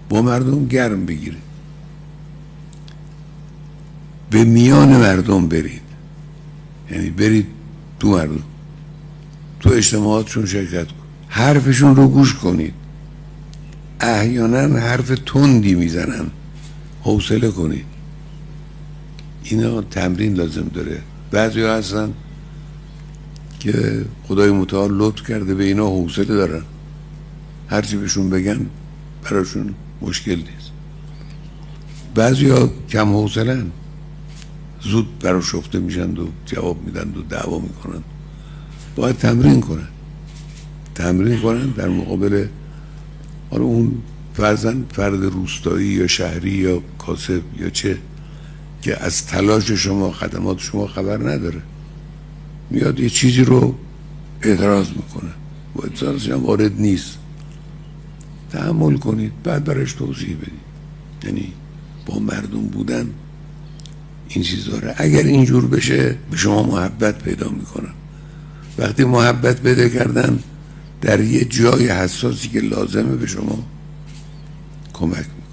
با مردم گرم بگیرید، به میان مردم برید، یعنی برید تو مردم، تو اجتماعاتشون شرکت کن، حرفشون رو گوش کنید. احیانا حرف تندی میزنن، حوصله کنید. اینا تمرین لازم داره. بعضی ها هستن که خدای متعال لطف کرده به اینا حوصله دارن، هرچی بهشون بگن براشون مشکل نیست. بعضی ها کم حوصلن، زود براشفته میشن و جواب میدن و دعوا میکنن. باید تمرین کنن در مقابل حالا اون فرد روستایی یا شهری یا کاسب یا چه که از تلاش شما، خدمات شما خبر نداره، میاد یه چیزی رو اعتراض میکنه و اعتراضش هم وارد نیست. تحمل کنید، بعد برش توضیح بدید. یعنی با مردم بودن این چیز داره. اگر اینجور بشه به شما محبت پیدا میکنن. وقتی محبت پیدا کردن در یه جای حساسی که لازمه به شما کمک میکنن.